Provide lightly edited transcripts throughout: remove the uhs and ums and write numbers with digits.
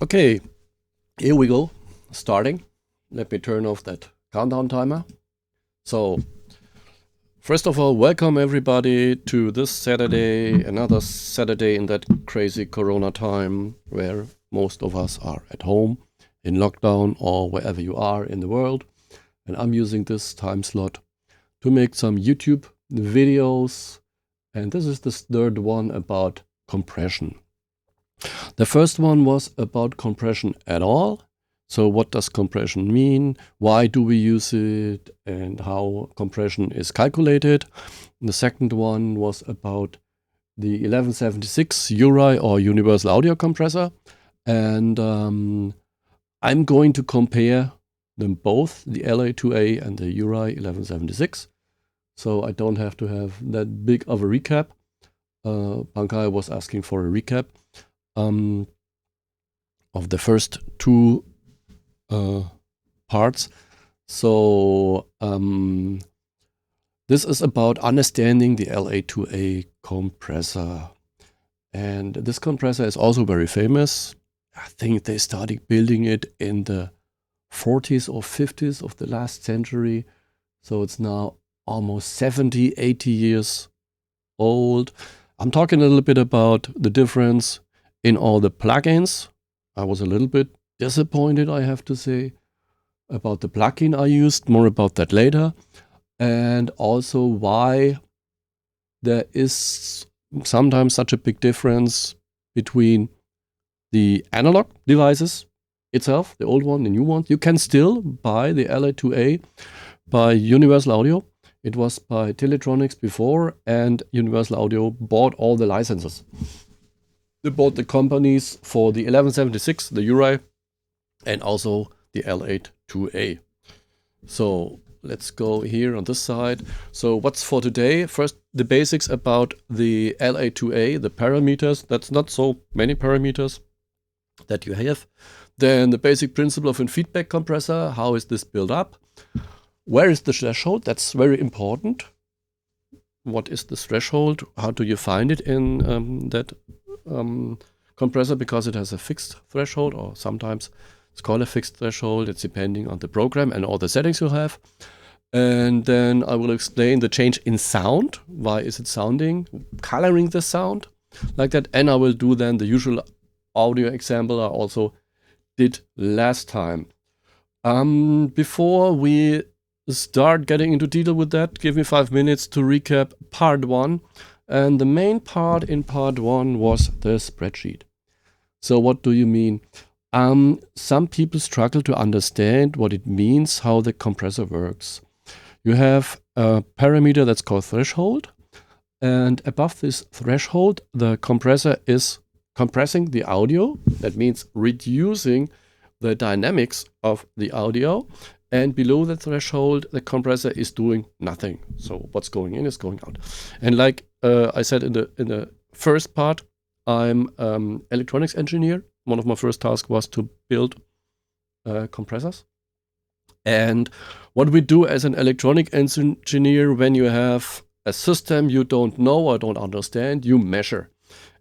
Okay, here we go, starting. Let me turn off that countdown timer. So, first of all, welcome everybody to this Saturday, another Saturday in that crazy Corona time where most of us are at home, in lockdown, or wherever you are in the world. And I'm using this time slot to make some YouTube videos. And this is the third one about compression. The first one was about compression at all. So what does compression mean? Why do we use it? And how compression is calculated. And the second one was about the 1176 URI or Universal Audio Compressor. And I'm going to compare them both, the LA2A and the URI 1176. So I don't have to have that big of a recap. Pankaj was asking for a recap of the first two parts. So this is about understanding the LA2A compressor. And this compressor is also very famous. I think they started building it in the 40s or 50s of the last century. So it's now almost 70, 80 years old. I'm talking a little bit about the difference in all the plugins. I was a little bit disappointed, I have to say, about the plugin I used. More about that later. And also why there is sometimes such a big difference between the analog devices itself, the old one, the new one. You can still buy the LA2A by Universal Audio. It was by Teletronix before, and Universal Audio bought all the licenses. They bought the companies for the 1176, the URI, and also the LA2A. So let's go here on this side. So what's for today? First, the basics about the LA2A, the parameters. That's not so many parameters that you have. Then the basic principle of a feedback compressor. How is this built up? Where is the threshold? That's very important. What is the threshold? How do you find it in that compressor? Because it has a fixed threshold, or sometimes it's called a fixed threshold. It's depending on the program and all the settings you have. And then I will explain the change in sound. Why is it sounding? Coloring the sound like that. And I will do then the usual audio example I also did last time. Before we start getting into detail with that, give me 5 minutes to recap part 1. And the main part in part 1 was the spreadsheet. So what do you mean? Some people struggle to understand what it means, how the compressor works. You have a parameter that's called threshold. And above this threshold, the compressor is compressing the audio. That means reducing the dynamics of the audio. And below the threshold, the compressor is doing nothing. So what's going in is going out. And like I said in the first part, I'm electronics engineer. One of my first tasks was to build compressors. And what we do as an electronic engineer, when you have a system you don't know or don't understand, you measure.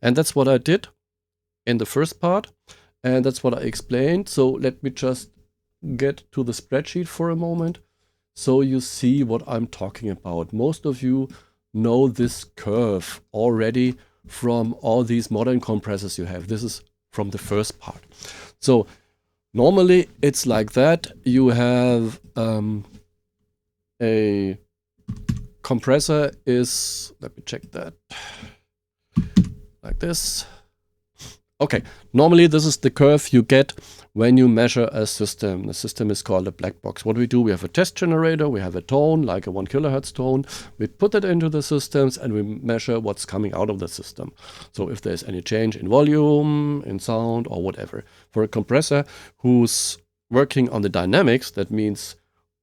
And that's what I did in the first part. And that's what I explained. So let me just get to the spreadsheet for a moment so you see what I'm talking about. Most of you know this curve already from all these modern compressors you have. This is from the first part. So normally it's like that. You have a compressor is, let me check that, like this. Okay, normally this is the curve you get when you measure a system. The system is called a black box. What we do, we have a test generator, we have a tone, like a 1 kilohertz tone. We put it into the systems and we measure what's coming out of the system. So if there's any change in volume, in sound, or whatever. For a compressor who's working on the dynamics, that means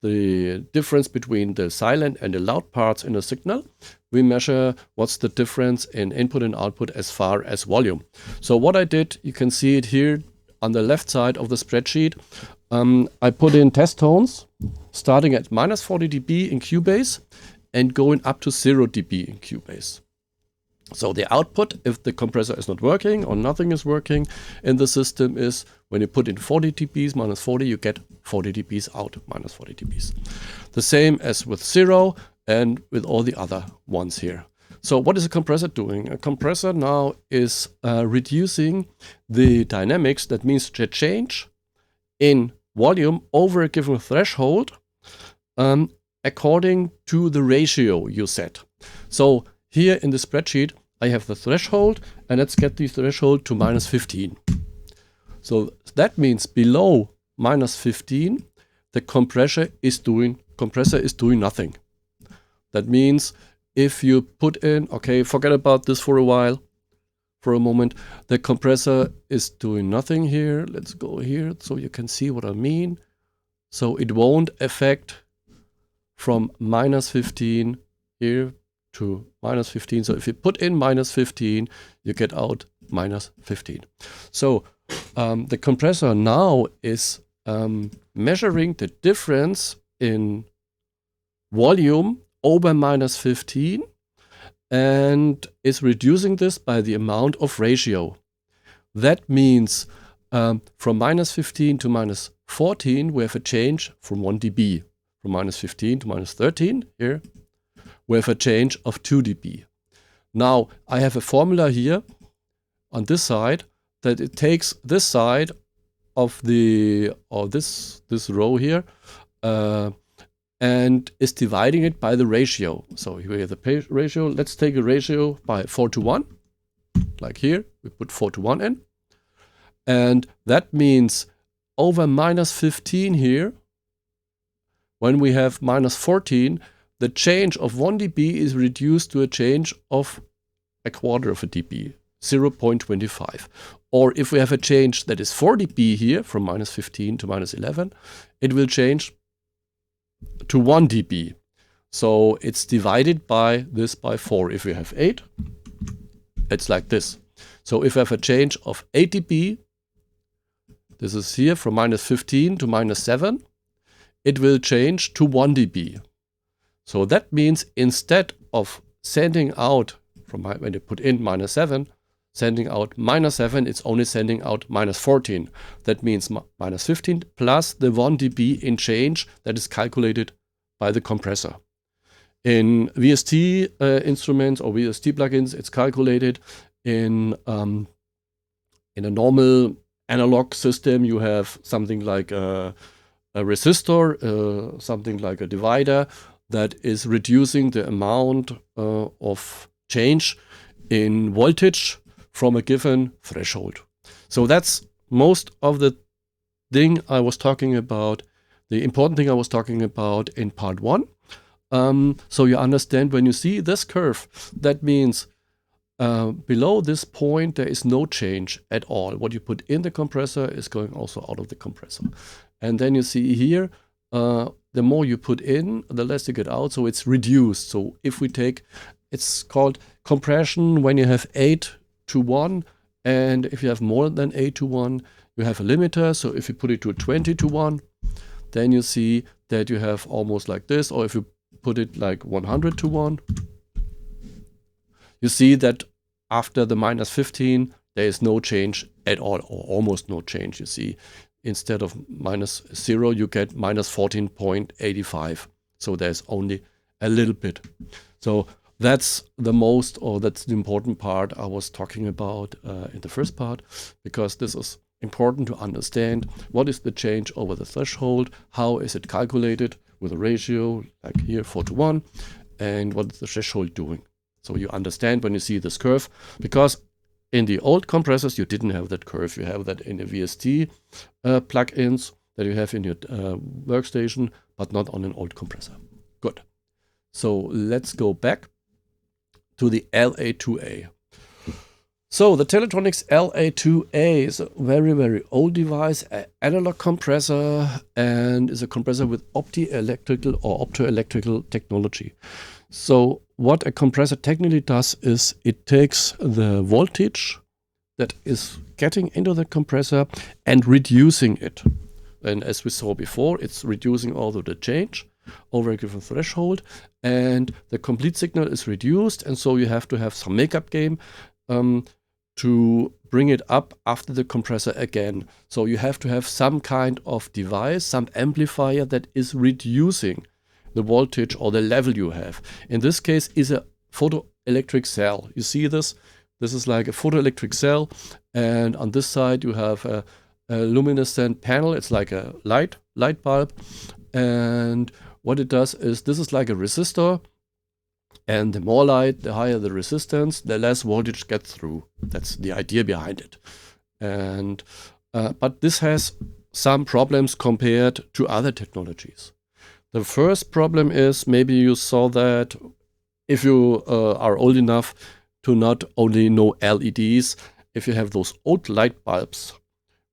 the difference between the silent and the loud parts in a signal, we measure what's the difference in input and output as far as volume. So what I did, you can see it here on the left side of the spreadsheet. I put in test tones starting at minus 40 dB in Cubase and going up to 0 dB in Cubase. So the output, if the compressor is not working or nothing is working in the system, is When you put in 40 dBs minus 40, you get 40 dBs out, minus 40 dBs. The same as with 0 and with all the other ones here. So what is a compressor doing? A compressor now is reducing the dynamics. That means the change in volume over a given threshold according to the ratio you set. So here in the spreadsheet, I have the threshold, and let's get the threshold to minus 15. So that means below minus 15, the compressor is doing nothing. That means if you put in, okay, forget about this for a while, for a moment, the compressor is doing nothing here. Let's go here so you can see what I mean. So it won't affect from minus 15 here to minus 15. So if you put in minus 15, you get out minus 15. So the compressor now is measuring the difference in volume over minus 15 and is reducing this by the amount of ratio. That means from minus 15 to minus 14, we have a change from 1 dB. From minus 15 to minus 13 here, we have a change of 2 dB. Now I have a formula here on this side that it takes this side of the this row here and is dividing it by the ratio. So here we have the ratio. Let's take a ratio by 4:1, like here we put 4:1 in, and that means over minus 15 here, when we have minus 14, the change of 1 dB is reduced to a change of a quarter of a dB, 0.25. Or if we have a change that is 4 dB here, from minus 15 to minus 11, it will change to 1 dB. So it's divided by this by 4. If we have 8, it's like this. So if we have a change of 8 dB, this is here from minus 15 to minus 7, it will change to 1 dB. So that means instead of sending out, from when you put in minus 7, sending out minus 7, it's only sending out minus 14. That means minus 15 plus the 1 dB in change that is calculated by the compressor. In VST instruments or VST plugins, it's calculated in a normal analog system. You have something like a resistor, something like a divider that is reducing the amount of change in voltage from a given threshold. So that's most of the thing I was talking about, the important thing I was talking about in part 1. So you understand when you see this curve, that means below this point there is no change at all. What you put in the compressor is going also out of the compressor. And then you see here, the more you put in, the less you get out, so it's reduced. So if we take, it's called compression when you have 8:1, and if you have more than 8:1, you have a limiter. So if you put it to 20:1, then you see that you have almost like this, or if you put it like 100:1, you see that after the minus 15, there is no change at all, or almost no change. You see, instead of minus 0, you get minus 14.85. So there's only a little bit. So that's the most, or that's the important part I was talking about in the first part, because this is important to understand what is the change over the threshold, how is it calculated with a ratio like here 4:1, and what is the threshold doing. So you understand when you see this curve, because in the old compressors you didn't have that curve. You have that in the VST plugins that you have in your workstation, but not on an old compressor. Good. So let's go back to the LA2A. So the Teletronix LA2A is a very, very old device, an analog compressor, and is a compressor with opti-electrical or optoelectrical technology. So what a compressor technically does is it takes the voltage that is getting into the compressor and reducing it. And as we saw before, it's reducing all of the change over a given threshold, and the complete signal is reduced, and so you have to have some makeup game to bring it up after the compressor again. So you have to have some kind of device, some amplifier that is reducing the voltage or the level you have. In this case is a photoelectric cell. You see this? This is like a photoelectric cell, and on this side you have a luminescent panel. It's like a light bulb, and what it does is this is like a resistor, and the more light, the higher the resistance, the less voltage gets through. That's the idea behind it. And but this has some problems compared to other technologies. The first problem is, maybe you saw that if you are old enough to not only know LEDs, if you have those old light bulbs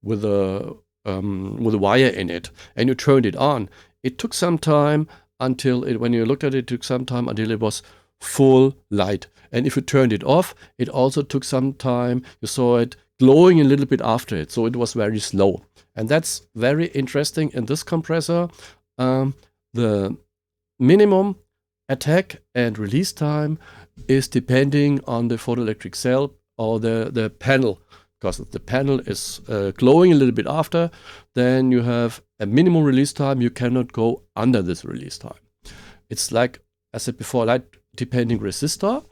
with a wire in it and you turned it on, it took some time until when you looked at it, it took some time until it was full light. And if you turned it off, it also took some time. You saw it glowing a little bit after it, so it was very slow. And that's very interesting in this compressor. The minimum attack and release time is depending on the photoelectric cell or the panel. Because if the panel is glowing a little bit after, then you have a minimum release time. You cannot go under this release time. It's like, as I said before, light depending resistor.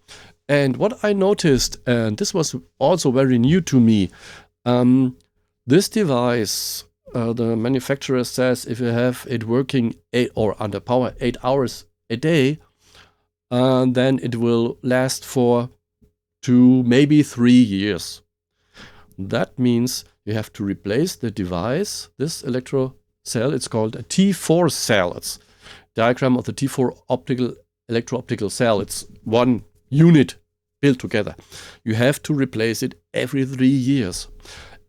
And what I noticed, and this was also very new to me, this device, the manufacturer says if you have it working under power 8 hours a day, then it will last for 2, maybe 3 years. That means you have to replace the device, this electro cell. It's called a T4 cell. It's diagram of the T4 electro-optical cell. It's one unit built together. You have to replace it every 3 years.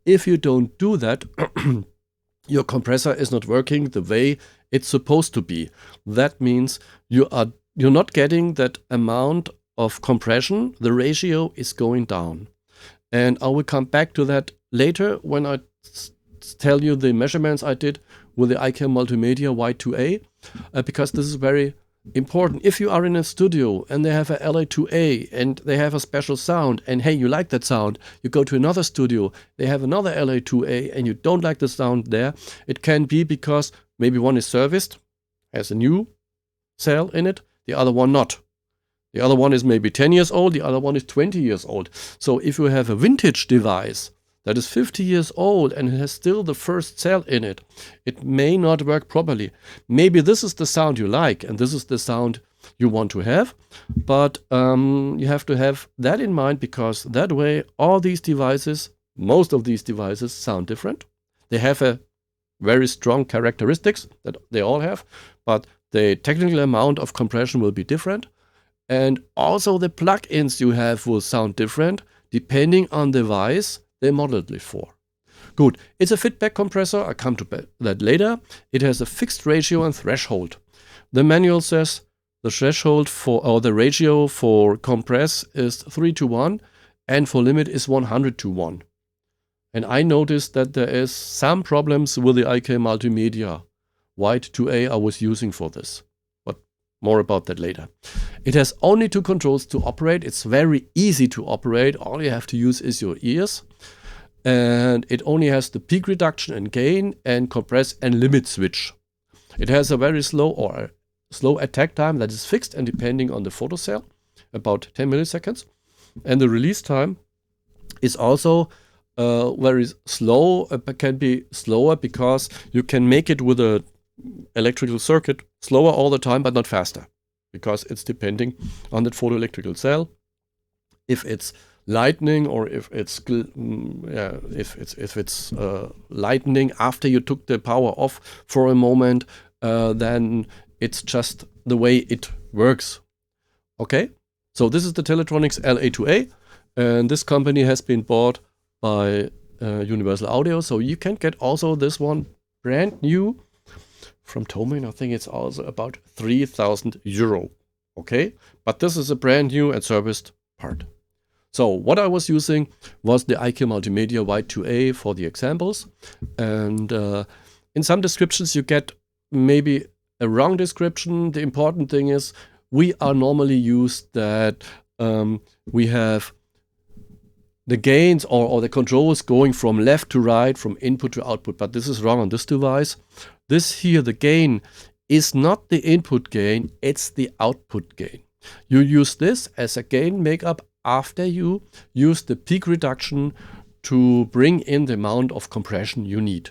If you don't do that, your compressor is not working the way it's supposed to be. That means you're not getting that amount of compression. The ratio is going down. And I will come back to that later when I tell you the measurements I did with the Multimedia White 2A, because this is very important. If you are in a studio and they have a LA2A and they have a special sound, and hey, you like that sound, you go to another studio, they have another LA2A and you don't like the sound there, it can be because maybe one is serviced, has a new cell in it, the other one not. The other one is maybe 10 years old, the other one is 20 years old. So if you have a vintage device that is 50 years old and has still the first cell in it, it may not work properly. Maybe this is the sound you like and this is the sound you want to have, but you have to have that in mind, because that way all these devices, most of these devices sound different. They have a very strong characteristics that they all have, but the technical amount of compression will be different. And also the plugins you have will sound different depending on the device they modeled it for. Good. It's a feedback compressor. I'll come to that later. It has a fixed ratio and threshold. The manual says the threshold or the ratio for compress is 3:1 and for limit is 100:1. And I noticed that there is some problems with the Multimedia White 2A I was using for this. More about that later. It has only 2 controls to operate. It's very easy to operate. All you have to use is your ears. And it only has the peak reduction and gain and compress and limit switch. It has a very slow attack time that is fixed and depending on the photocell, about 10 milliseconds. And the release time is also very slow, but can be slower because you can make it with a electrical circuit slower all the time, but not faster, because it's depending on that photoelectrical cell. If it's lightning or if it's lightning after you took the power off for a moment, then it's just the way it works. Okay, so this is the Teletronix LA2A, and this company has been bought by Universal Audio, so you can get also this one brand new from Thomann. I think it's also about 3,000 euro. Okay, but this is a brand new and serviced part. So what I was using was the Multimedia White 2A for the examples, and in some descriptions you get maybe a wrong description. The important thing is we are normally used that we have the gains or the controls going from left to right, from input to output, but this is wrong on this device. This here, the gain, is not the input gain, it's the output gain. You use this as a gain makeup after you use the peak reduction to bring in the amount of compression you need.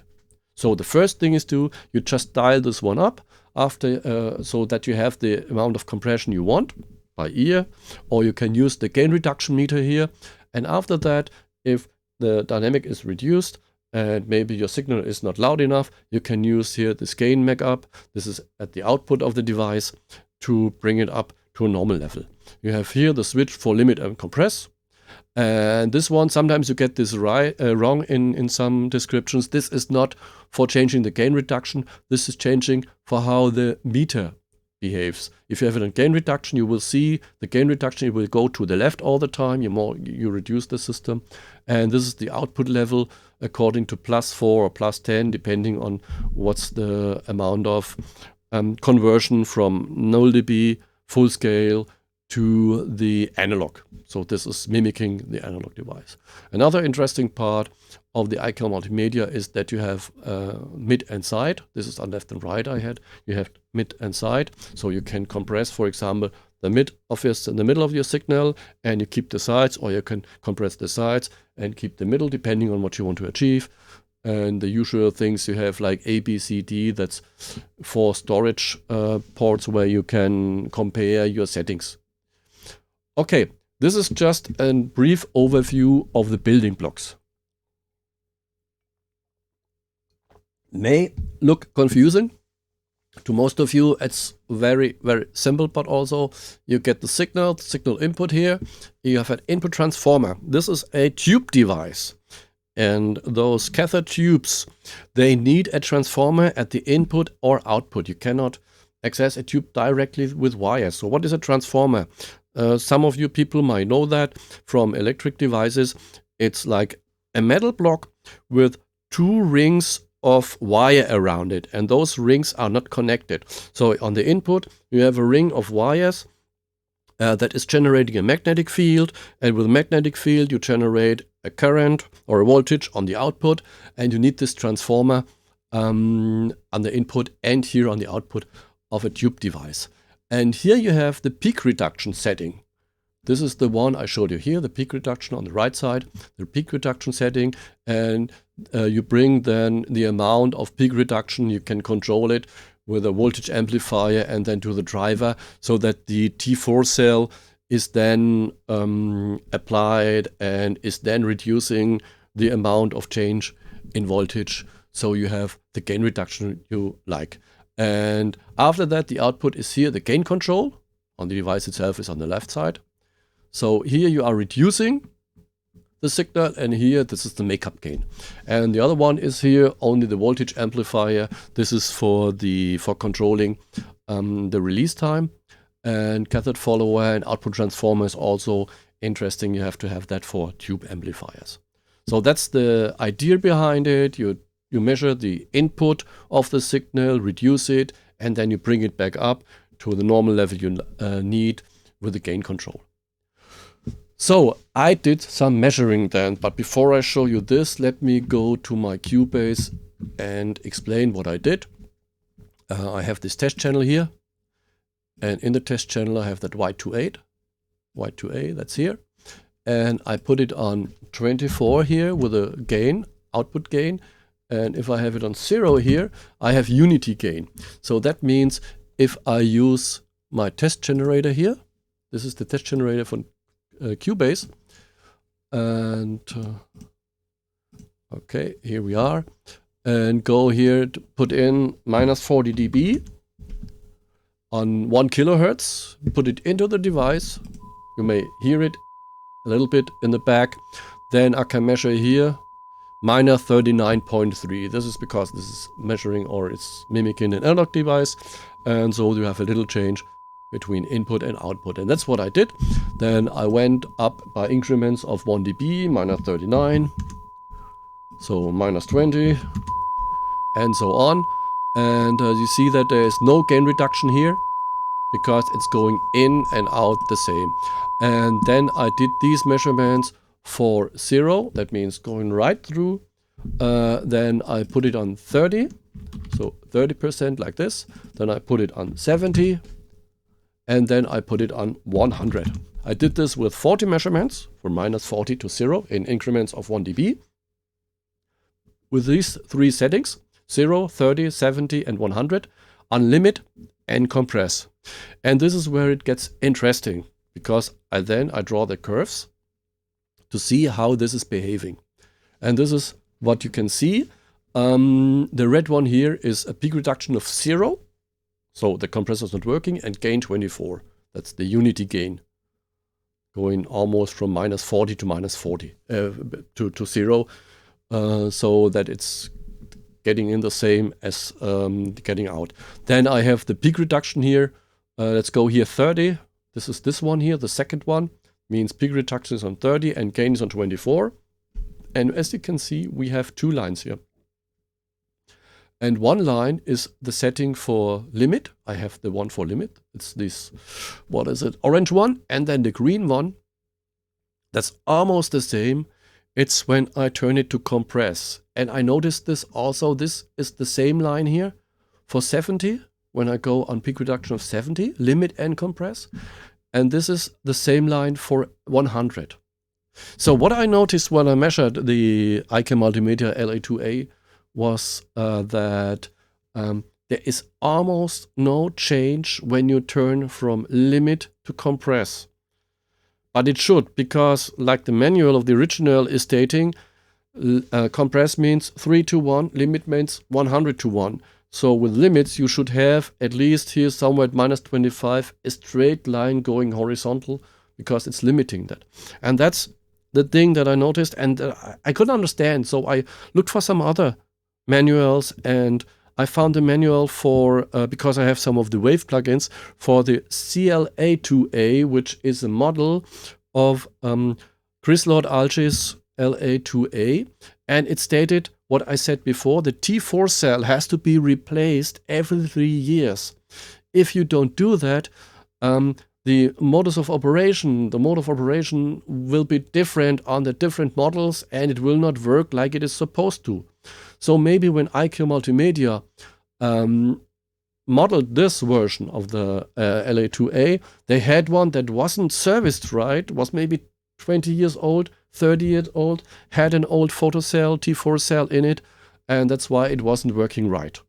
So the first thing is you just dial this one up after so that you have the amount of compression you want by ear, or you can use the gain reduction meter here. And after that, if the dynamic is reduced and maybe your signal is not loud enough, you can use here this gain makeup. This is at the output of the device to bring it up to a normal level. You have here the switch for limit and compress. And this one, sometimes you get this wrong in some descriptions. This is not for changing the gain reduction. This is changing for how the meter behaves. If you have a gain reduction, you will see the gain reduction, it will go to the left all the time. You reduce the system. And this is the output level according to +4 or +10, depending on what's the amount of conversion from 0 dB full scale to the analog. So this is mimicking the analog device. Another interesting part of the iCal Multimedia is that you have mid and side. This is on left and right You have mid and side. So you can compress, for example, the middle of your signal, and you keep the sides, or you can compress the sides and keep the middle, depending on what you want to achieve. And the usual things you have like A, B, C, D, that's for storage ports where you can compare your settings. Okay, this is just a brief overview of the building blocks. May look confusing. To most of you, it's very, very simple, but also you get the signal input here. You have an input transformer. This is a tube device. And those cathode tubes, they need a transformer at the input or output. You cannot access a tube directly with wires. So what is a transformer? Some of you people might know that from electric devices. It's like a metal block with 2 rings of wire around it, and those rings are not connected. So on the input, you have a ring of wires that is generating a magnetic field, and with a magnetic field, you generate a current or a voltage on the output, and you need this transformer on the input and here on the output of a tube device. And here you have the peak reduction setting. This is the one I showed you here, the peak reduction on the right side, the peak reduction setting, and you bring then the amount of peak reduction. You can control it with a voltage amplifier and then to the driver, so that the T4 cell is then applied and is then reducing the amount of change in voltage. So you have the gain reduction you like. And after that, the output is here. The gain control on the device itself is on the left side. So here you are reducing the signal, and here this is the makeup gain. And the other one is here only the voltage amplifier. This is for controlling the release time. And cathode follower and output transformer is also interesting. You have to have that for tube amplifiers. So that's the idea behind it. You measure the input of the signal, reduce it, and then you bring it back up to the normal level you need with the gain control. So I did some measuring then, but before I show you this, let me go to my Cubase and explain what I did. I have this test channel here, and in the test channel I have that White2A, that's here, and I put it on 24 here with a gain, output gain. And if I have it on 0 here, I have unity gain. So that means if I use my test generator here, this is the test generator from Cubase. And okay, here we are. And go here to put in -40 dB on 1 kilohertz. Put it into the device. You may hear it a little bit in the back. Then I can measure here -39.3. This is because this is measuring, or it's mimicking an analog device, and so you have a little change between input and output, and that's what I did. Then I went up by increments of 1 dB, -39, so -20, and so on. And you see that there is no gain reduction here because it's going in and out the same. And then I did these measurements for 0, that means going right through. Then I put it on 30, so 30% like this. Then I put it on 70, and then I put it on 100. I did this with 40 measurements, from -40 to 0 in increments of 1 dB. With these 3 settings, 0, 30, 70, and 100, on limit and compress. And this is where it gets interesting, because I draw the curves to see how this is behaving. And this is what you can see. The red one here is a peak reduction of 0. So the compressor is not working, and gain 24. That's the unity gain. Going almost from -40 to -40 to 0. So that it's getting in the same as getting out. Then I have the peak reduction here. Let's go here 30. This is this one here, the second one. Means peak reduction is on 30 and gain is on 24. And as you can see, we have 2 lines here. And one line is the setting for limit. I have the one for limit. It's this, what is it, orange one. And then the green one, that's almost the same. It's when I turn it to compress. And I noticed this also, this is the same line here for 70, when I go on peak reduction of 70, limit and compress. And this is the same line for 100. So what I noticed when I measured the IK Multimedia LA2A was that there is almost no change when you turn from limit to compress. But it should, because like the manual of the original is stating, compress means 3:1, limit means 100:1. So with limits, you should have at least here somewhere at -25, a straight line going horizontal, because it's limiting that. And that's the thing that I noticed, and I couldn't understand. So I looked for some other manuals, and I found a manual for, because I have some of the wave plugins, for the LA2A, which is a model of Chris Lord-Alge's LA2A. And it stated what I said before, the T4 cell has to be replaced every 3 years. If you don't do that, the mode of operation will be different on the different models, and it will not work like it is supposed to. So maybe when IK Multimedia modeled this version of the LA2A, they had one that wasn't serviced right, was maybe 20 years old, 30 years old, had an old photocell, T4 cell in it, and that's why it wasn't working right.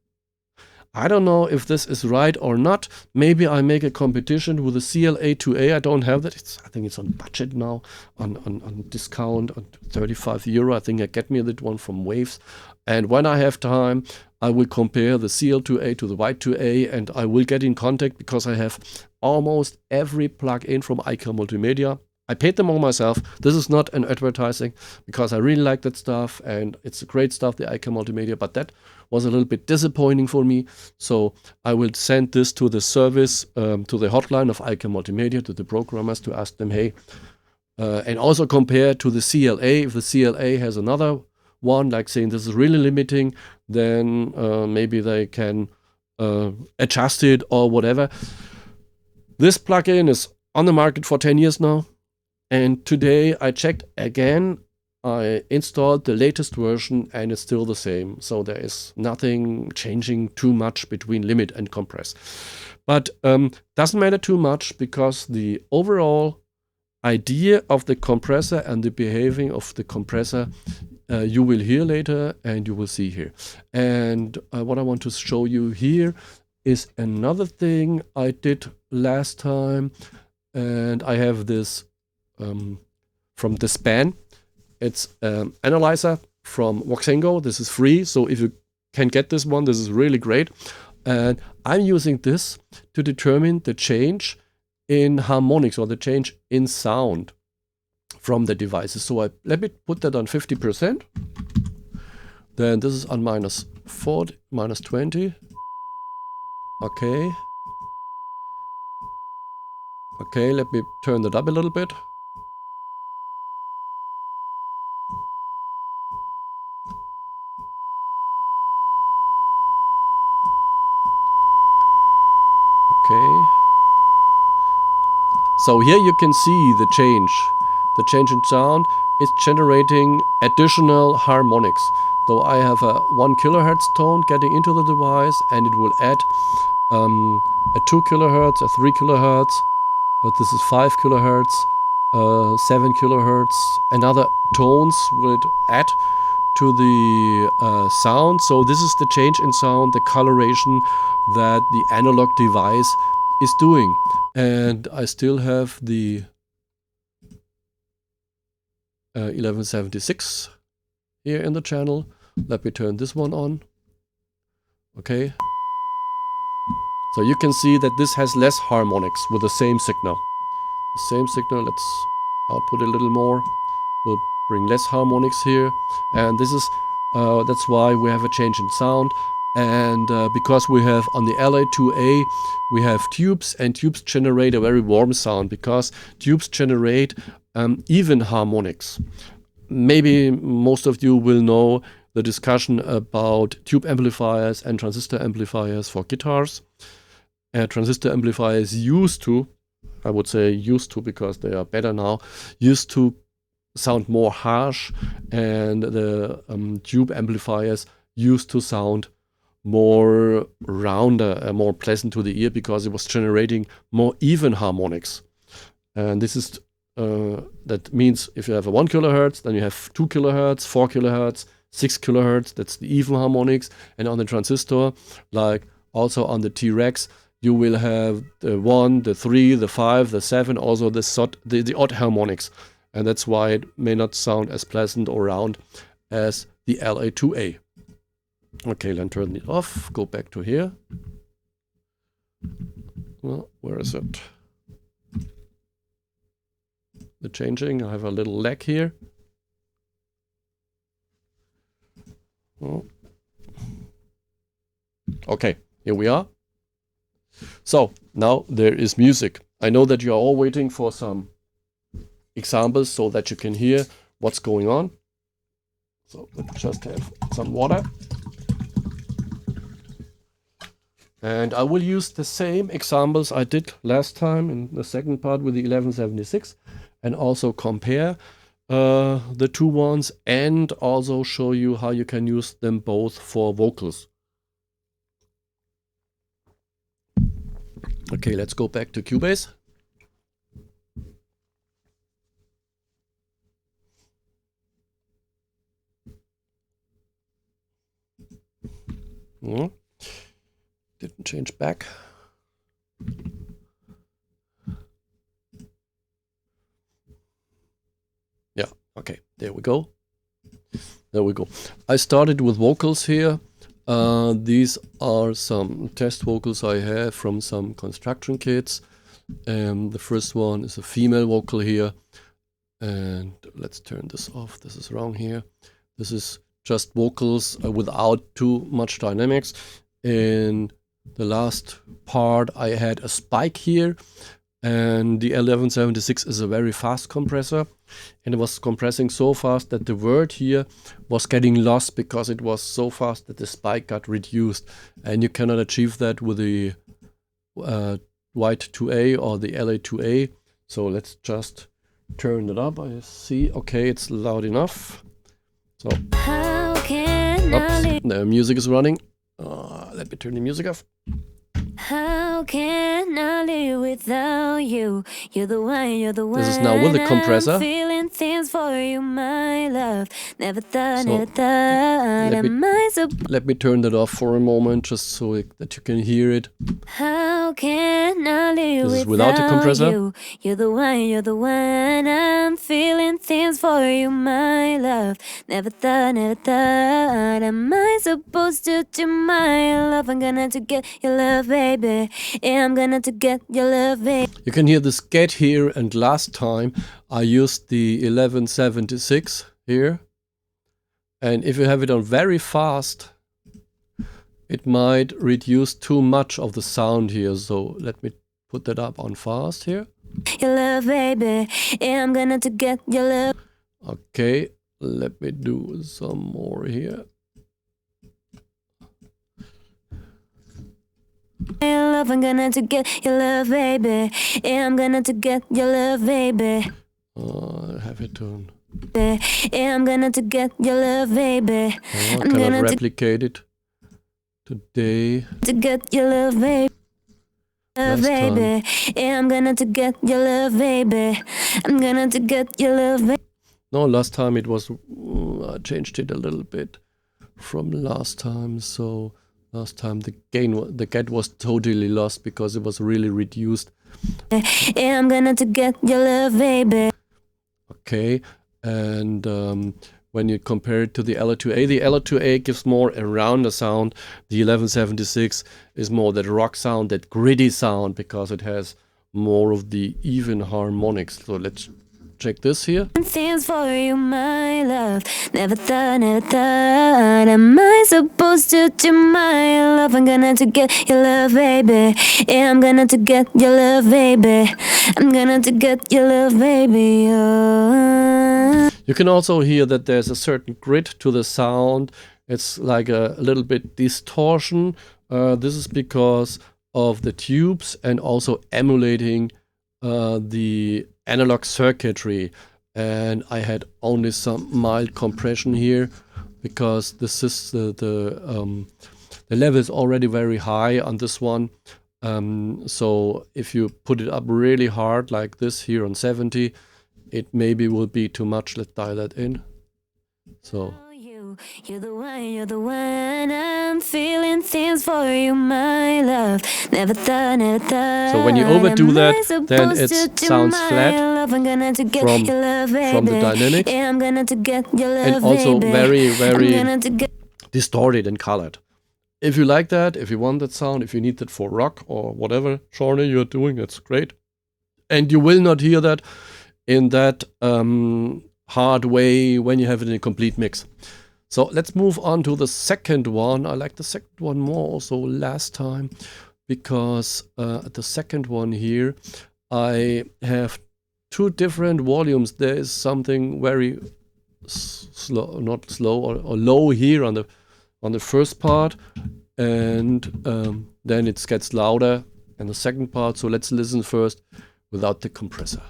I don't know if this is right or not. Maybe I make a competition with the LA2A. I don't have that. I think it's on budget now, on discount, on 35 euro. I think I get me that one from Waves. And when I have time, I will compare the CL2A to the White 2A, and I will get in contact, because I have almost every plug-in from IK Multimedia. I paid them all myself. This is not an advertising, because I really like that stuff, and it's great stuff, the IK Multimedia, but that was a little bit disappointing for me. So I will send this to the service, to the hotline of IK Multimedia, to the programmers, to ask them, hey, and also compare to the CLA. If the CLA has another one, like saying this is really limiting, then maybe they can adjust it or whatever. This plugin is on the market for 10 years now. And today I checked again, I installed the latest version, and it's still the same. So there is nothing changing too much between limit and compress. But doesn't matter too much, because the overall idea of the compressor and the behaving of the compressor you will hear later, and you will see here. And what I want to show you here is another thing I did last time. And I have this from the Span. It's analyzer from Voxengo. This is free, so if you can get this one, this is really great. And I'm using this to determine the change in harmonics, or the change in sound from the devices. So let me put that on 50%. Then this is on -40, -20. Okay. Okay, let me turn that up a little bit. Okay. So here you can see the change in sound. it's generating additional harmonics. So I have a 1 kilohertz tone getting into the device, and it will add a 2 kilohertz, a 3 kilohertz, but this is 5 kilohertz, 7 kilohertz, and other tones would add to the sound. So this is the change in sound, the coloration that the analog device is doing. And I still have the 1176 here in the channel. Let me turn this one on. Okay. So you can see that this has less harmonics with the same signal. The same signal, let's output a little more. We'll bring less harmonics here. And this is, that's why we have a change in sound. And because we have on the LA2A, we have tubes, and tubes generate a very warm sound because tubes generate even harmonics. Maybe most of you will know the discussion about tube amplifiers and transistor amplifiers for guitars. Transistor amplifiers used to, I would say used to because they are better now, used to sound more harsh, and the tube amplifiers used to sound more rounder, more pleasant to the ear because it was generating more even harmonics. And this is that means if you have a 1 kilohertz, then you have 2 kilohertz, 4 kilohertz, 6 kilohertz, that's the even harmonics. And on the transistor, like also on the T-Rex, you will have the 1, the 3, the 5, the 7, also the odd harmonics. And that's why it may not sound as pleasant or round as the LA2A. Okay, then turn it off, go back to here. Well, where is it? The changing, I have a little lag here. Oh. Okay, here we are. So now there is music. I know that you are all waiting for some examples so that you can hear what's going on. So let's just have some water. And I will use the same examples I did last time in the second part with the 1176, and also compare the two ones, and also show you how you can use them both for vocals. Okay, let's go back to Cubase. Didn't change back. Yeah, okay, there we go. There we go. I started with vocals here. These are some test vocals I have from some construction kits. The first one is a female vocal here. And let's turn this off. This is wrong here. This is just vocals without too much dynamics. In the last part I had a spike here, and the 1176 is a very fast compressor, and it was compressing so fast that the word here was getting lost because it was so fast that the spike got reduced, and you cannot achieve that with the White 2A or the LA2A. So let's just turn it up. I see, okay, it's loud enough. So, oops, the music is running. Let me turn the music off. How can I live without you? You're the one, you're the one. This is now with the compressor. I'm feeling things for you, my love. Never thought, So, never thought. Let me turn that off for a moment, just so that you can hear it. How can I live This is without the compressor. You? You're the one, you're the one. I'm feeling things for you, my love. Never thought, never thought. Am I supposed to do my love? I'm gonna to get your love, baby. Yeah, I'm gonna to get your love, baby. You can hear this get here, and last time I used the 1176 here. And if you have it on very fast, it might reduce too much of the sound here. So let me put that up on fast here. Your love, baby. Yeah, I'm gonna to get your love. Okay, let me do some more here. Your love, I'm gonna to get your love, baby. Yeah, I'm gonna to get your love, baby. I have it on Yeah, I'm gonna to get your love, baby. I'm gonna replicate it today. To get your love, baby. Love, baby. Yeah, I'm gonna to get your love, baby. I'm gonna to get your love, baby. No, last time it was, I changed it a little bit from last time. So last time the get was totally lost because it was really reduced. Yeah, I'm gonna to get your love, baby. Okay, and when you compare it to the LA2A, the LA2A gives more a rounder sound. The 1176 is more that rock sound, that gritty sound, because it has more of the even harmonics. So let's check this here. Things for you, my love. Never thought am I supposed to do my love? I'm gonna to get your love, baby. Yeah, I'm gonna to get your love, baby. I'm gonna to get your love, baby. Oh. You can also hear that there's a certain grit to the sound. It's like a little bit distortion. This is because of the tubes and also emulating the analog circuitry. And I had only some mild compression here because this is the level is already very high on this one. So if you put it up really hard like this here on 70, it maybe will be too much. Let's dial that in. So you're the one, I'm feeling things for you, my love. Never thought. So when you overdo that, then it sounds flat from the dynamic, and also very distorted and colored. If you like that, if you want that sound, if you need that for rock or whatever genre you're doing, that's great. And you will not hear that in that hard way when you have it in a complete mix. So let's move on to the second one. I like the second one more also last time, because the second one here, I have two different volumes. There is something very slow, not slow or low here on the first part, and then it gets louder in the second part. So let's listen first without the compressor.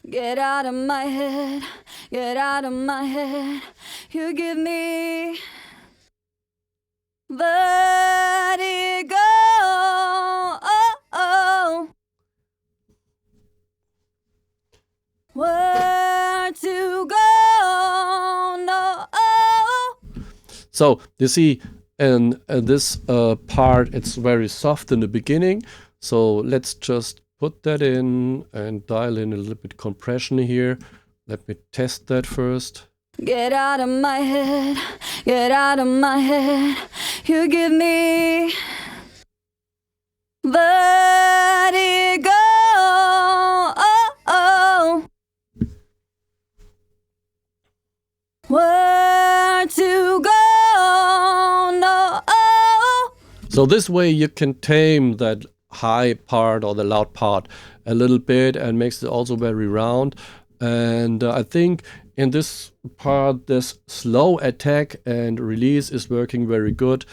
Get out of my head, get out of my head. You give me vertigo. Oh, oh. Where to go? No. Oh. So you see, and this part, it's very soft in the beginning. So let's just put that in and dial in a little bit compression here. Let me test that first. Get out of my head, get out of my head. You give me vertigo. Oh, oh. Where to go? No. Oh. So this way you can tame that high part or the loud part a little bit and makes it also very round. And I think in this part this slow attack and release is working very good.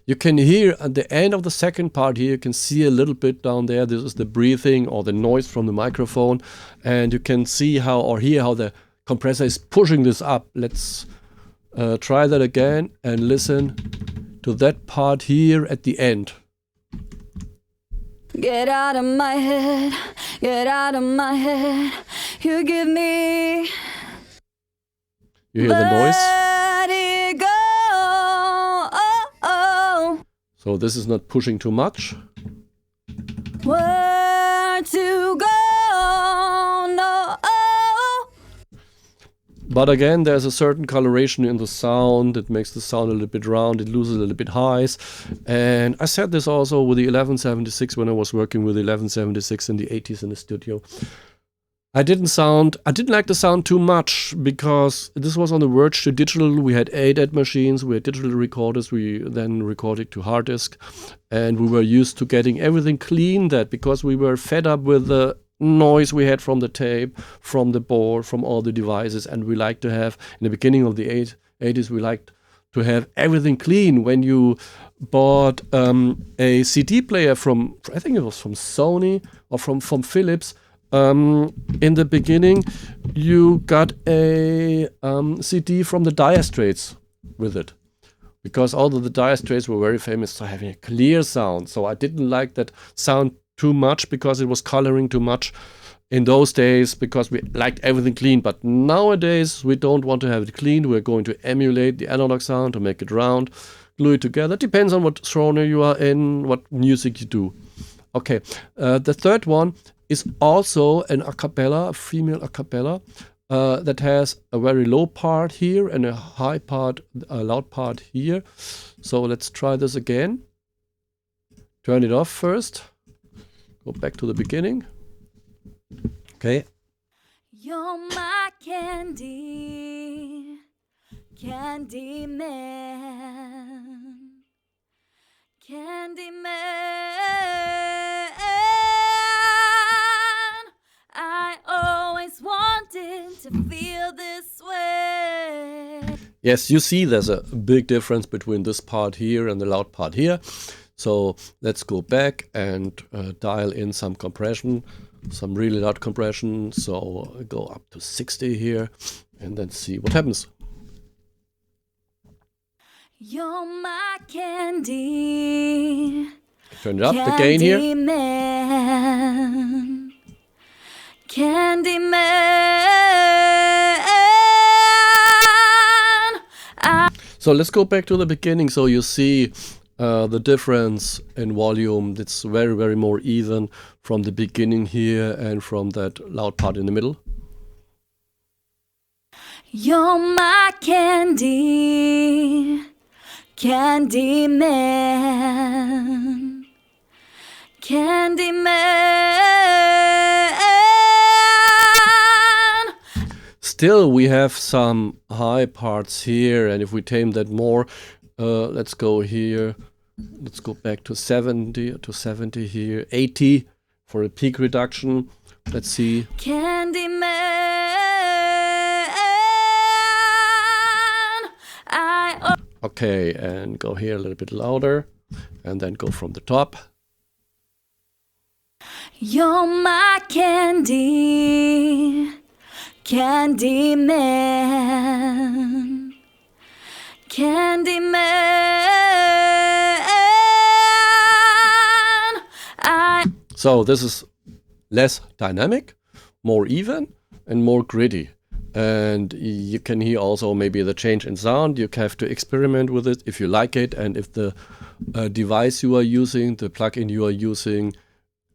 You can hear at the end of the second part here, you can see a little bit down there, this is the breathing or the noise from the microphone, and you can see how or hear how the compressor is pushing this up. Let's try that again and listen to that part here at the end. Get out of my head, get out of my head. You give me. You hear the noise? Vertigo. Oh, oh. So this is not pushing too much. Where to go? No. Oh. But again, there's a certain coloration in the sound. It makes the sound a little bit round. It loses a little bit highs. And I said this also with the 1176 when I was working with the 1176 in the 80s in the studio. I didn't like the sound too much because this was on the verge to digital. We had ADAT machines, we had digital recorders. We then recorded to hard disk. And we were used to getting everything clean that because we were fed up with the noise we had from the tape, from the board, from all the devices, and we like to have, in the beginning of the 80s, we liked to have everything clean. When you bought a CD player from, I think it was from Sony or from Philips, in the beginning, you got a CD from the Dire Straits with it. Because although the Dire Straits were very famous for having a clear sound, so I didn't like that sound too much because it was coloring too much in those days, because we liked everything clean. But nowadays we don't want to have it clean. We're going to emulate the analog sound to make it round, glue it together. It depends on what genre you are in, what music you do. Okay, the third one is also an a cappella, a female a cappella. That has a very low part here and a high part, a loud part here. So let's try this again. Turn it off first. Go back to the beginning. Okay. You're my candy, candy man, candy man. I always wanted to feel this way. Yes, you see there's a big difference between this part here and the loud part here. So let's go back and dial in some compression, some really loud compression. So go up to 60 here and then see what happens. You're my candy. Turn it up, the gain here. Man. Candyman. So let's go back to the beginning. So you see the difference in volume. It's very, very more even from the beginning here and from that loud part in the middle. You're my candy, Candyman, Candyman. Still, we have some high parts here, and if we tame that more, let's go here. Let's go back to 70 here, 80 for a peak reduction. Let's see. Candyman. Okay, and go here a little bit louder, and then go from the top. You're my candy, Candyman, Candyman. So this is less dynamic, more even, and more gritty. And you can hear also maybe the change in sound. You have to experiment with it if you like it, and if the device you are using, the plugin you are using,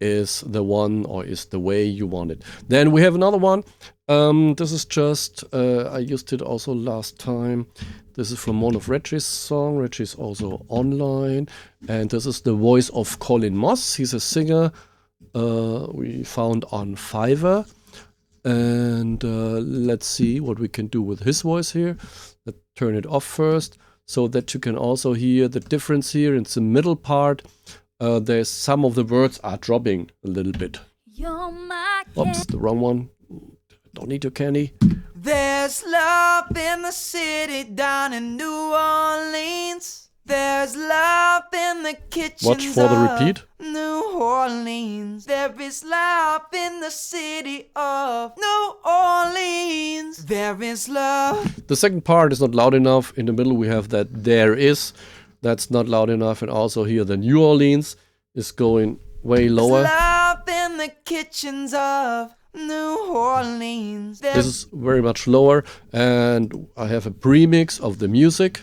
is the one or is the way you want it. Then we have another one. This is just, I used it also last time. This is from one of Reggie's song. Reggie's also online. And this is the voice of Colin Moss. He's a singer we found on Fiverr. And let's see what we can do with his voice here. Let's turn it off first so that you can also hear the difference here. It's the middle part. There's some of the words are dropping a little bit. Oops, the wrong one. Don't need your candy. There's love in the city down in New Orleans. There's love in the kitchens Watch for the repeat. New Orleans. There is love in the city of New Orleans. There is love. The second part is not loud enough. In the middle we have that there is. That's not loud enough. And also here the New Orleans is going way lower. There's love in the kitchens of New Orleans. This is very much lower. And I have a premix of the music.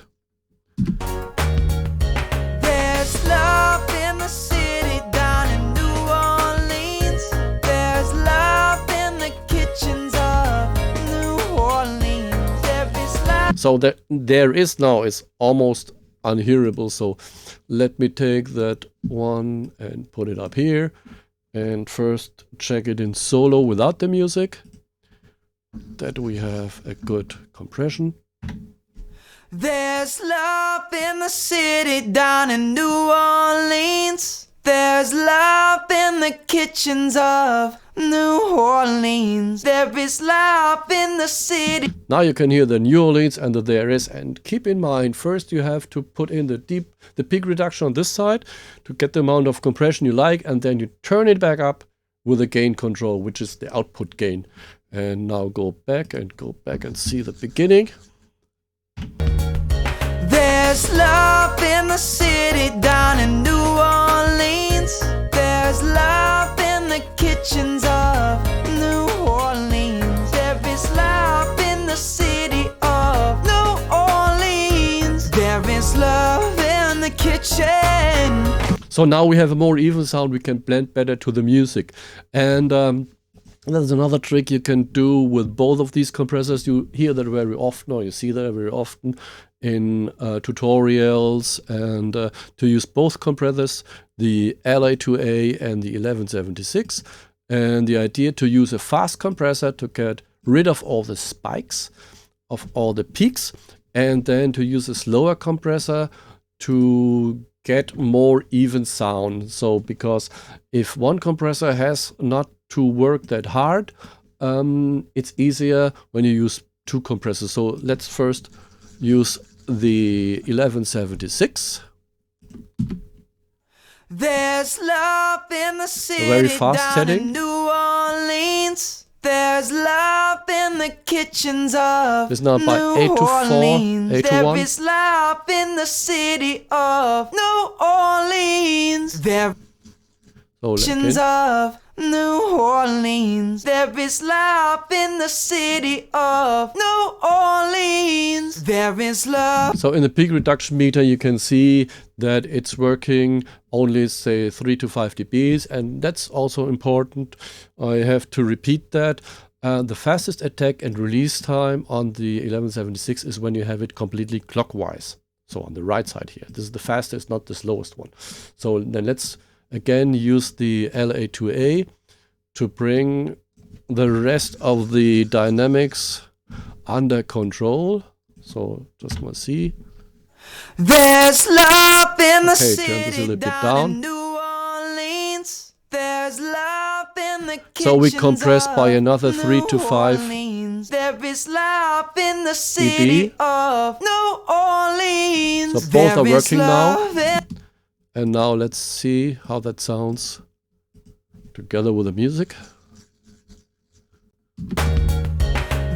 So that there is now is almost unhearable. So let me take that one and put it up here. And first check it in solo without the music. That we have a good compression. There's love in the city down in New Orleans. There's love in the kitchens of New Orleans. There is love in the city. Now you can hear the New Orleans and the there is. And keep in mind, first you have to put in the peak reduction on this side to get the amount of compression you like, and then you turn it back up with the gain control, which is the output gain. And now go back and see the beginning. There's love in the city down in New Orleans. There's love in the kitchens of New Orleans. There is love in the city of New Orleans. There is love in the kitchen. So now we have a more even sound. We can blend better to the music. And there's another trick you can do with both of these compressors. You hear that very often, or you see that very often in tutorials, and to use both compressors, the LA2A and the 1176. And the idea to use a fast compressor to get rid of all the spikes, of all the peaks, and then to use a slower compressor to get more even sound. So because if one compressor has not to work that hard, it's easier when you use two compressors. So let's first use the 1176. There's love in the city, very fast down setting. in New Orleans. There's love in the kitchens of This is now by New 8 to 4, Orleans. 8 to There 1. is love in the city of New Orleans. There So kitchens of New Orleans. There is love in the city of New Orleans. There is love. So in the peak reduction meter, you can see that it's working only, say, 3 to 5 dBs, and that's also important. I have to repeat that. The fastest attack and release time on the 1176 is when you have it completely clockwise. So on the right side here. This is the fastest, not the slowest one. So then let's again use the LA2A to bring the rest of the dynamics under control. So just want to see. There's love in the Okay, turn this a city little bit down down. in New Orleans. There's love in the So we kitchens compress by of another 3 to New 5 Orleans. There is love in the city dB. of New Orleans. So both are There is working now. love in- And now let's see how that sounds together with the music.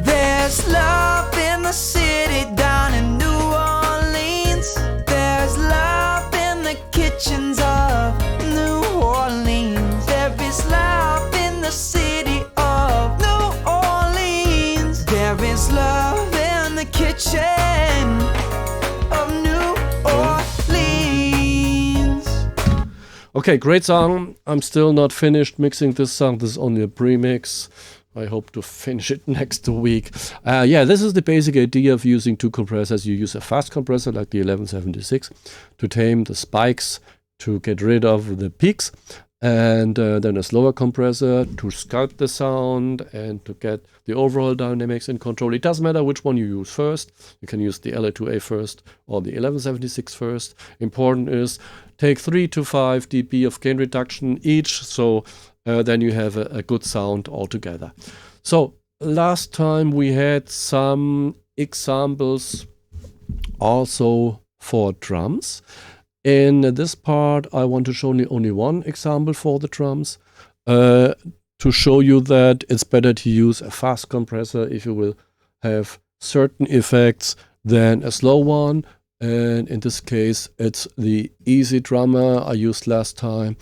There's love in the city down in New Orleans. There's love in the kitchens of New Orleans. There is love in the city of New Orleans. There is love in the kitchen of New Orleans. Okay, great song. I'm still not finished mixing this song. This is only a pre-mix. I hope to finish it next week. Yeah, this is the basic idea of using two compressors. You use a fast compressor like the 1176 to tame the spikes, to get rid of the peaks, and then a slower compressor to sculpt the sound and to get the overall dynamics in control. It doesn't matter which one you use first. You can use the LA2A first or the 1176 first. Important is take 3 to 5 dB of gain reduction each, so then you have a good sound altogether. So last time we had some examples also for drums. In this part I want to show you only one example for the drums to show you that it's better to use a fast compressor if you will have certain effects than a slow one. And in this case it's the Easy Drummer I used last time,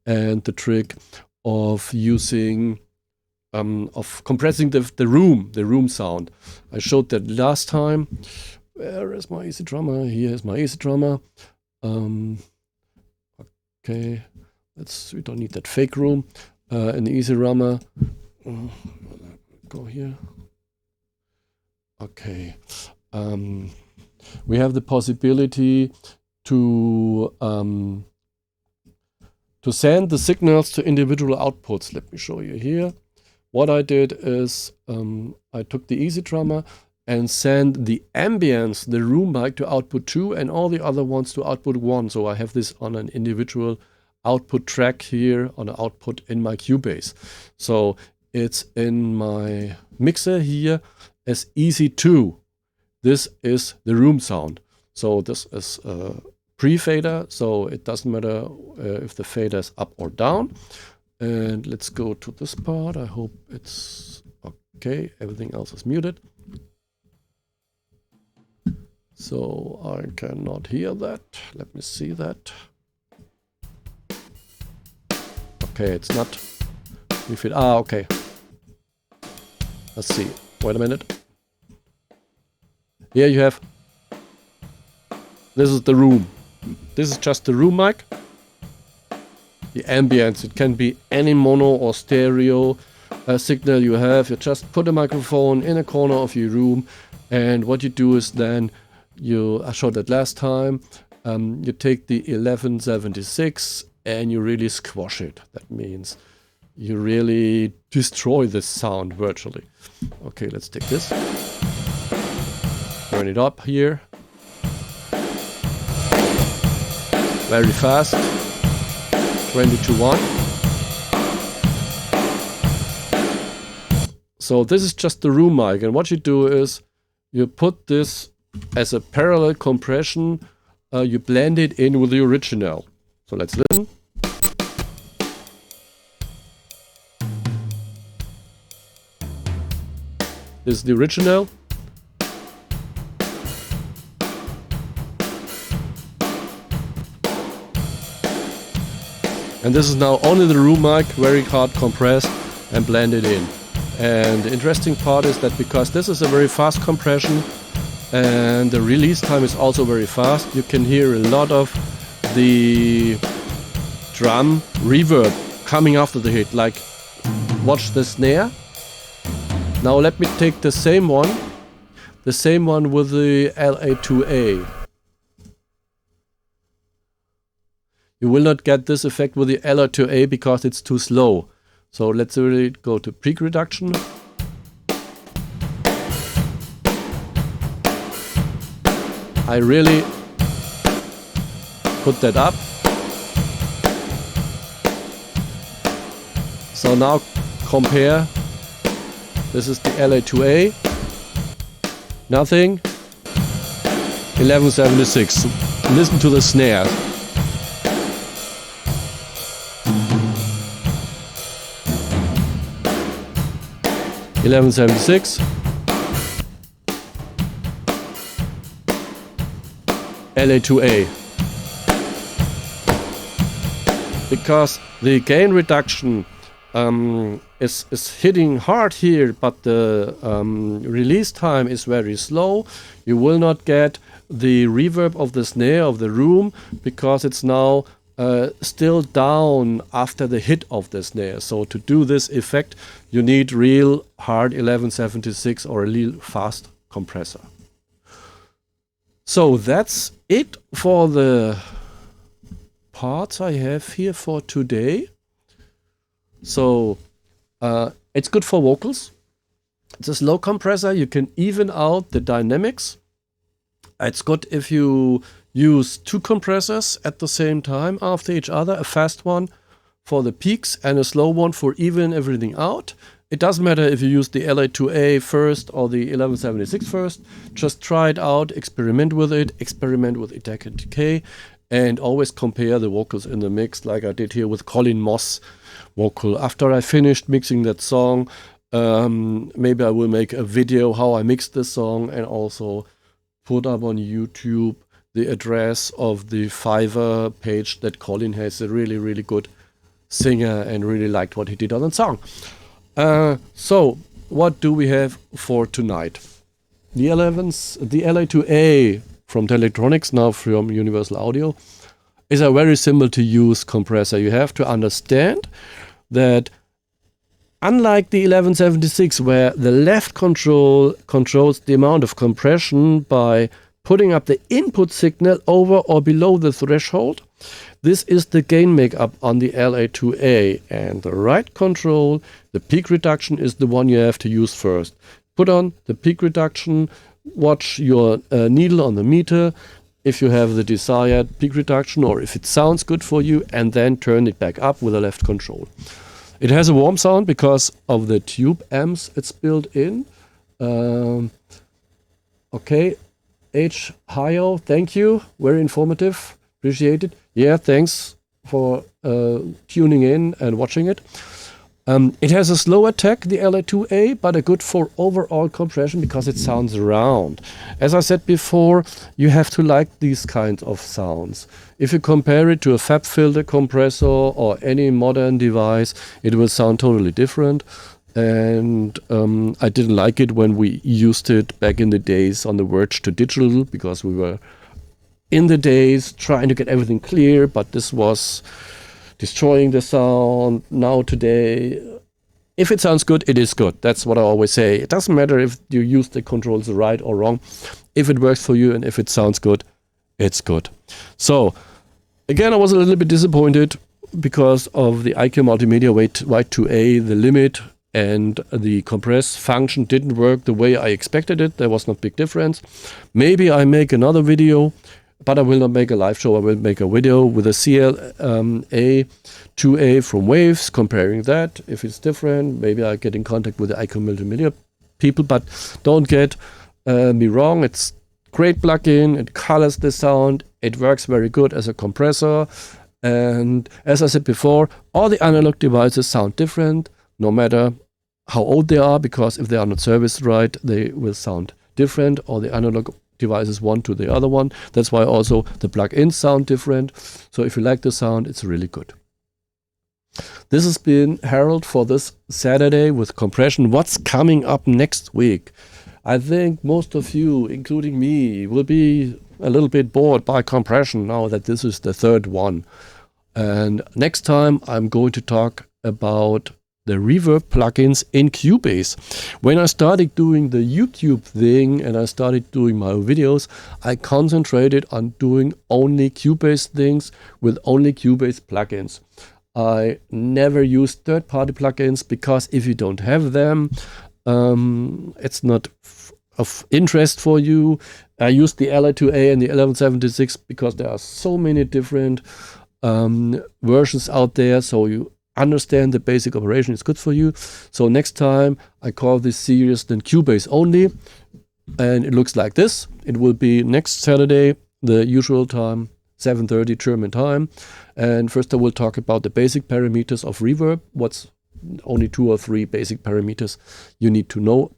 and the trick of using of compressing the room sound. I showed that last time. Where is my Easy Drummer? Here is my Easy Drummer. Okay, we don't need that fake room. In the Easy Drummer, go here. Okay, we have the possibility to send the signals to individual outputs. Let me show you here. What I did is I took the Easy Drummer and sent the ambience, the room mic, to output 2 and all the other ones to output 1. So I have this on an individual output track here on an output in my Cubase. So it's in my mixer here as Easy 2. This is the room sound. So this is pre-fader, so it doesn't matter if the fader is up or down. And let's go to this part. I hope it's okay. Everything else is muted. So I cannot hear that. Let me see that. Okay, it's not. If it, okay. Let's see. Wait a minute. Here you have. This is the room. This is just the room mic. The ambience. It can be any mono or stereo signal you have. You just put a microphone in a corner of your room, and what you do is then I showed that last time. You take the 1176 and you really squash it. That means you really destroy the sound virtually. Okay, let's take this. Turn it up here. Very fast. 20-1. So this is just the room mic, and what you do is you put this as a parallel compression. You blend it in with the original. So let's listen. This is the original. And this is now only the room mic, very hard compressed and blended in. And the interesting part is that because this is a very fast compression and the release time is also very fast, you can hear a lot of the drum reverb coming after the hit. Like, watch the snare. Now let me take the same one with the LA2A. You will not get this effect with the LA2A because it's too slow. So let's really go to peak reduction. I really put that up. So now compare. This is the LA2A. Nothing. 1176. Listen to the snare. $11.76. LA2A. Because the gain reduction is hitting hard here, but the release time is very slow. You will not get the reverb of the snare of the room because it's now still down after the hit of the snare. So to do this effect, you need real hard 1176 or a real fast compressor. So that's it for the parts I have here for today. So it's good for vocals. It's a slow compressor. You can even out the dynamics. It's good if you use two compressors at the same time after each other, a fast one for the peaks and a slow one for even everything out. It doesn't matter if you use the LA2A first or the 1176 first. Just try it out, experiment with it, experiment with attack and decay, and always compare the vocals in the mix like I did here with Colin Moss vocal. After I finished mixing that song, maybe I will make a video how I mixed the song and also put up on YouTube the address of the Fiverr page that Colin has. A really, really good singer and really liked what he did on the song. So what do we have for tonight? The LA2A from Teletronix, now from Universal Audio, is a very simple to use compressor. You have to understand that unlike the 1176, where the left control controls the amount of compression by putting up the input signal over or below the threshold, this is the gain makeup on the LA2A, and the right control, the peak reduction, is the one you have to use first. Put on the peak reduction, watch your needle on the meter if you have the desired peak reduction or if it sounds good for you, and then turn it back up with the left control. It has a warm sound because of the tube amps it's built in. Okay, H. Hio, thank you. Very informative. Appreciate it. Yeah, thanks for tuning in and watching it. It has a slow attack, the LA2A, but a good for overall compression because it sounds round. As I said before, you have to like these kinds of sounds. If you compare it to a fab filter compressor or any modern device, it will sound totally different. And I didn't like it when we used it back in the days on the verge to digital, because we were in the days trying to get everything clear, but this was destroying the sound. Now today, if it sounds good, it is good. That's what I always say. It doesn't matter if you use the controls right or wrong. If it works for you and if it sounds good, it's good. So again, I was a little bit disappointed because of the IQ Multimedia White 2A, the limit and the compress function didn't work the way I expected it. There was no big difference. Maybe I make another video, but I will not make a live show. I will make a video with a LA2A from Waves, comparing that. If it's different, maybe I get in contact with the IQ Multimedia people, but don't get me wrong. It's great plugin. It colors the sound. It works very good as a compressor. And as I said before, all the analog devices sound different, no matter how old they are, because if they are not serviced right, they will sound different, or the analog devices one to the other one. That's why also the plugins sound different. So if you like the sound, it's really good. This has been Harold for this Saturday with compression. What's coming up next week? I think most of you, including me, will be a little bit bored by compression now that this is the third one. And next time I'm going to talk about the reverb plugins in Cubase. When I started doing the YouTube thing and I started doing my videos, I concentrated on doing only Cubase things with only Cubase plugins. I never used third-party plugins because if you don't have them, it's not of interest for you. I used the LA2A and the 1176 because there are so many different versions out there, so you understand the basic operation is good for you. So next time I call this series then Cubase only, and it looks like this. It will be next Saturday, the usual time, 7:30 German time. And first I will talk about the basic parameters of reverb. What's only 2 or 3 basic parameters you need to know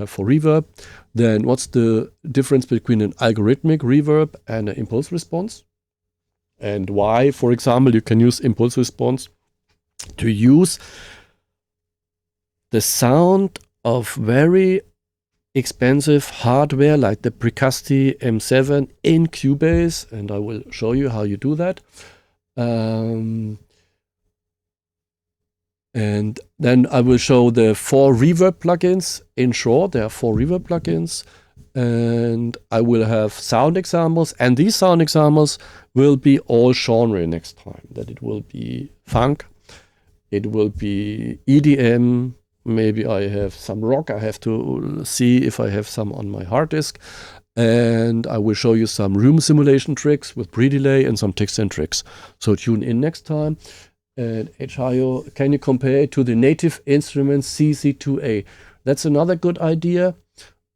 for reverb. Then what's the difference between an algorithmic reverb and an impulse response, and why, for example, you can use impulse response to use the sound of very expensive hardware like the Precusti M7 in Cubase, and I will show you how you do that. And then I will show the 4 reverb plugins. In short, there are 4 reverb plugins, and I will have sound examples, and these sound examples will be all genre next time. That it will be funk, it will be EDM, maybe I have some rock. I have to see if I have some on my hard disk. And I will show you some room simulation tricks with pre-delay and some text and tricks. So tune in next time. And Hayo, can you compare it to the native instrument CC2A? That's another good idea.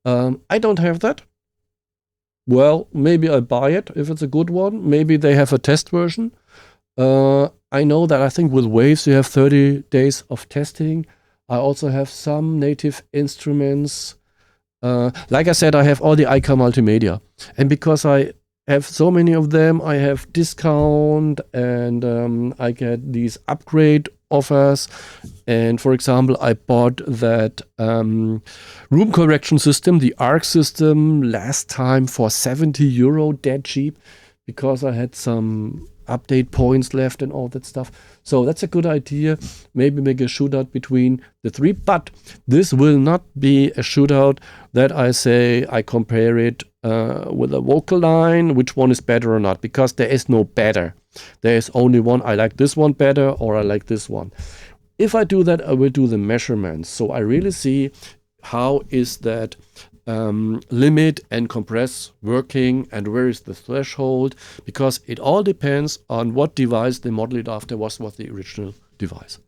I don't have that. Well, maybe I buy it if it's a good one. Maybe they have a test version. I know that I think with Waves you have 30 days of testing. I also have some native instruments. Like I said, I have all the IK Multimedia. And because I have so many of them, I have discount and I get these upgrade offers. And for example, I bought that room correction system, the ARC system, last time for €70, dead cheap, because I had some update points left and all that stuff. So that's a good idea. Maybe make a shootout between the 3, but this will not be a shootout that I say I compare it with a vocal line, which one is better or not, because there is no better. There is only one. I like this one better, or I like this one. If I do that, I will do the measurements. So I really see how is that limit and compress working, and where is the threshold, because it all depends on what device they model it after was the original device.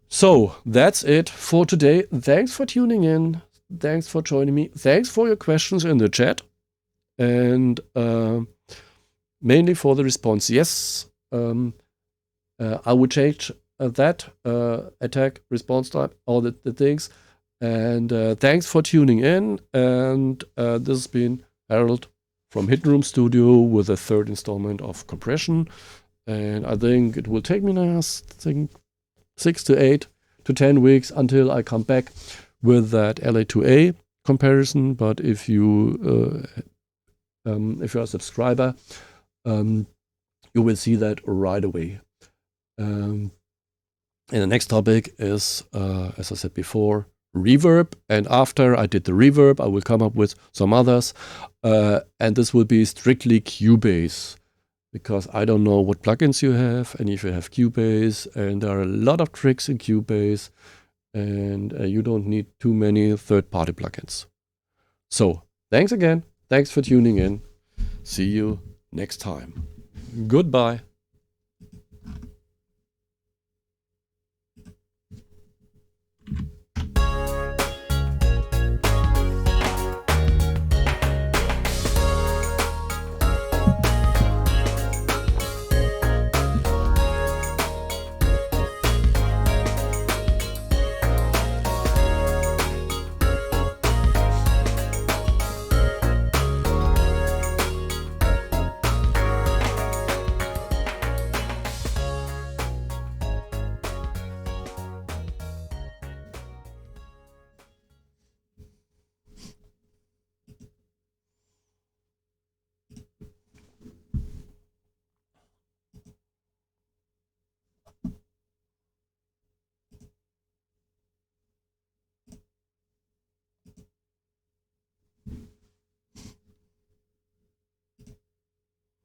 So that's it for today. Thanks for tuning in. Thanks for joining me. Thanks for your questions in the chat, and mainly for the response. Yes, I would change that attack, response time, all the things. And thanks for tuning in. And this has been Harold from Hidden Room Studio with the third installment of Compression. And I think it will take me now, 6 to 8 to 10 weeks until I come back with that LA2A comparison. But if you're a subscriber, you will see that right away. And the next topic is, as I said before, reverb. And after I did the reverb, I will come up with some others. And this will be strictly Cubase, because I don't know what plugins you have and if you have Cubase. And there are a lot of tricks in Cubase. And you don't need too many third-party plugins. So, thanks again. Thanks for tuning in. See you next time. Goodbye.